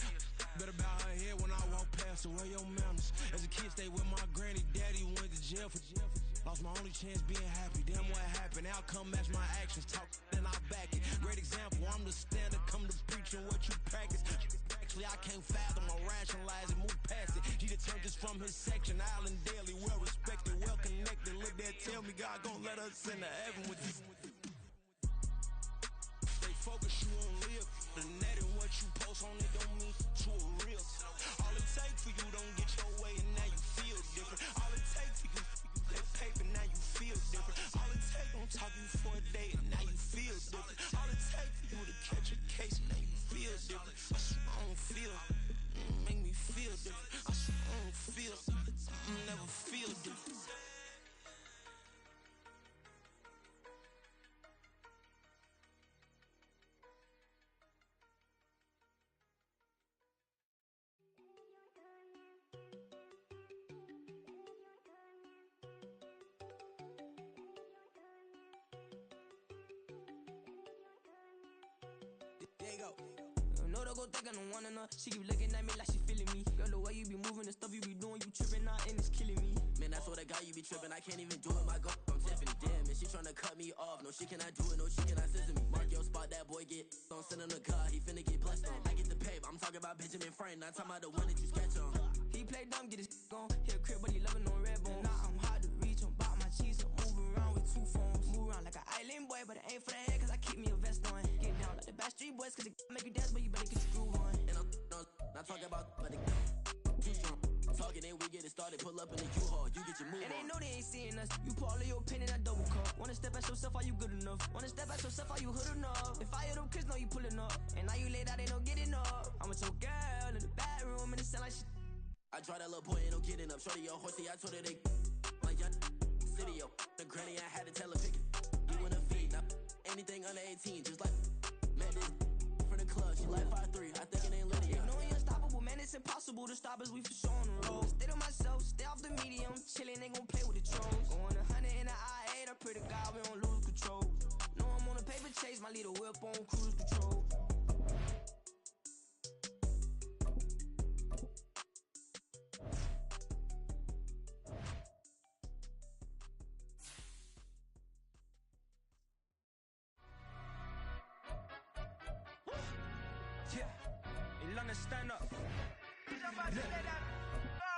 F: Better bow her head when I walk past her. Where your manners? As a kid, stayed with my granny. Daddy went to jail for. Lost my only chance being happy. Damn, what happened? Outcome match my actions. Talk and I back it. Great example. I'm the standard. Come to preaching what you practice. Actually, I can't fathom or rationalize it. Move past it. He determined this from his section. Island Daily, well respected, well connected. Look there, tell me God gon' let us into heaven with you.
H: Focus, you on live. The net and what you post on it don't mean you a real. All it take for you don't get your way and now you feel different. All it take for you that paper, now you feel different. All it take don't talk you for a day and now you feel different. All it take for you to catch a case and now you feel different. I swear I don't feel. Make me feel different. I swear I don't feel. Never feel different.
A: There you go. No, don't go thinking I don't want enough. She keep looking at me like she feeling me. Girl, the way you be moving, the stuff you be doing, you tripping out and it's killing me.
I: Man, that's what I got, you be tripping. I can't even do it, my go. I'm Tiffany, damn, and she tryna cut me off. No, she cannot do it, no, she cannot scissor me. Mark your spot, that boy get. Don't send him the car, he finna get blessed on. I get the paper, I'm talking about Benjamin Franklin, not talking about the one that you sketch on.
A: He play dumb, get his gone. Hit a crib, but he loving on red bone. Now I'm hard to reach, I'm bout my cheese, I'm moving around with two phones. Move around like an island boy, but it ain't for the head, cause I keep me a vest on. Get down like the Backstreet Boys, cause it make you dance, but you better get your groove on.
I: And I'm not talking about, but it too strong. Talking and we get it started, pull up in the U-Haul, you get your move
A: and
I: on.
A: they know they ain't seeing us. You put all of your opinion, I double cup. Wanna step at yourself, are you good enough? Wanna step at yourself, are you hood enough? If I hear them kids, know you pulling up. And now you laid out, they don't get enough. I'm with your girl in the bedroom, and it sound like shit.
I: I draw that little boy, ain't no getting up. Shorty your horsey, I told her they my young city, yo. The granny, I had to tell her pick it. You wanna feed, now anything under 18, just like met this from the club. She like 5'3", I think it ain't Lydia.
A: You know we unstoppable, man, it's impossible to stop us, we for sure on the road. Stay to myself, stay off the medium, chillin', ain't gon' play with the trolls. Going 100 in the I-8, I pray to God we don't lose control. Know I'm on a paper chase, my little whip on cruise control.
J: Yeah, in London, stand up. Look,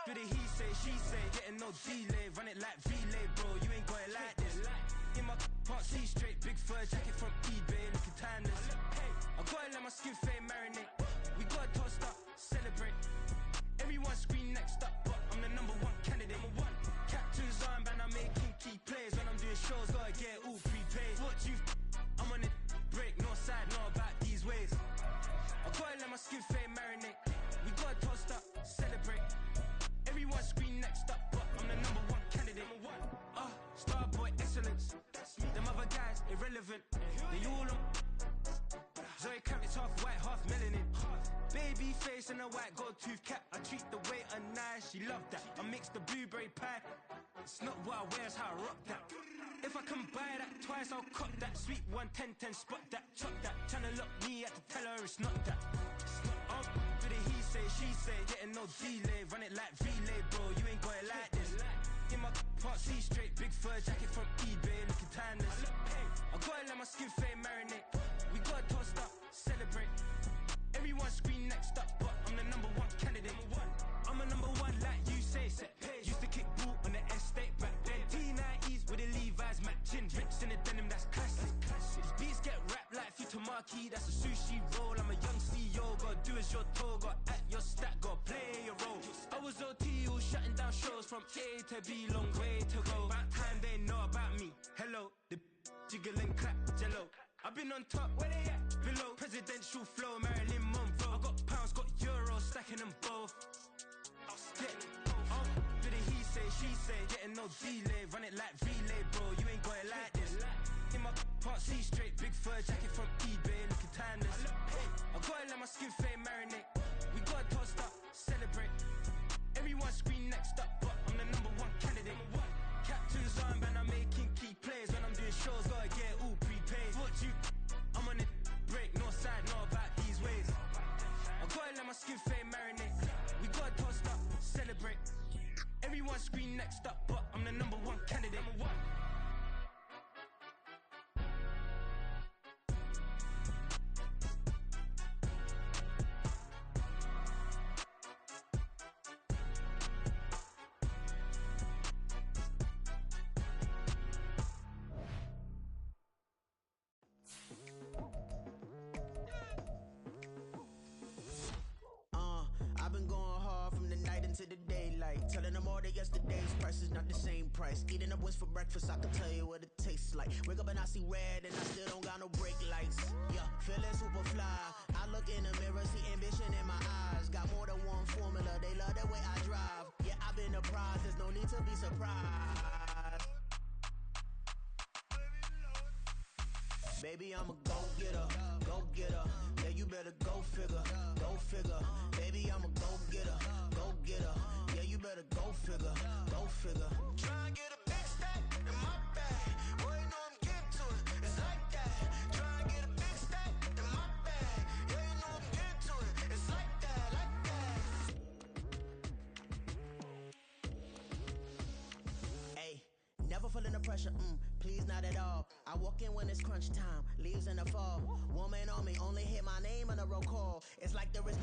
J: do the he say, she say, getting no delay, run it like relay, bro. You ain't got it like this. In my can't see straight, big fur jacket from eBay, looking timeless. I gotta let my skin fade marinate. We gotta toast up, celebrate. Everyone scream next up, but I'm the number one candidate. Captain's armband, I'm making key plays. When I'm doing shows, gotta get all prepaid. What you I'm on it, break, no side, no about these ways. I gotta let my skin fade marinate. We gotta toast up, celebrate. Everyone scream next up, but I'm the number one candidate. Starboy excellence. Them other guys irrelevant. They all on. Zoe Kravitz half white, half melanin. Baby face and a white gold tooth cap. I treat the waiter nice, she love that. I mix the blueberry pie. It's not what I wear, it's how I rock that. If I can buy that twice, I'll cut that. Sweet 110, spot that, chop that. Tryna lock me at the tell her it's not that. I'll do the he say, she say, getting no delay. Run it like relay, bro, you ain't got it like this. In my can't see straight, big fur jacket from eBay, looking timeless. I gotta let my skin fade marinate. We gotta toast up, celebrate. Everyone scream next up, but I'm the number one candidate. I'm a number one like you say, set page. Used to kick ball on the estate back then. T90s with the Levi's matching. Rips in the denim, that's classic. These beats get wrapped like Futamaki, that's a sushi roll. I'm a young CEO, gotta do as you're told. Gotta act your stat, gotta play your role. I was OT, all Shutting down shows from A to B, long way to go. About time they know about me. Hello, the jiggle and clap, jello. I've been on top, where they at? Below. Presidential flow, Marilyn Monroe. I got pounds, got euros, stacking them both. Bit of he say, she say, getting no delay. Run it like relay, bro, you ain't got it like this. In my part C straight, big fur jacket from eBay, looking timeless. I gotta let my skin fade marinate. We gotta toast up, celebrate. Everyone scream next up, but I'm the #1 candidate. Captain's armband, I'm making key plays. When I'm doing shows, gotta get all prepaid. What you? I'm on it, break, no side, know about these ways. I gotta let my skin fade marinate. We gotta toast up, celebrate. Everyone scream next up, but I'm the #1 candidate.
I: I've been going hard from the night into the daylight. Telling them all that yesterday's price is not the same price. Eating up wings for breakfast, I can tell you what it tastes like. Wake up and I see red and I still don't got no brake lights. Yeah, feeling super fly. I look in the mirror, see ambition in my eyes. Got more than one formula, they love the way I drive. Yeah, I've been the prize, there's no need to be surprised. Baby, I'm a go-getter, go-getter. Yeah, you better go figure, go figure. Baby, I'm a go-getter, go-getter. Yeah, you better go figure, go figure. Try and get a big stack in my bag. Boy, you know I'm getting to it, it's like that. Try and get a big stack in my bag. Yeah, you know I'm getting to it, it's like that, like that. Hey, never feeling the pressure, please not at all. I walk in when it's crunch time, leaves in the fall. Woman on me, only hit my name on a roll call. It's like there is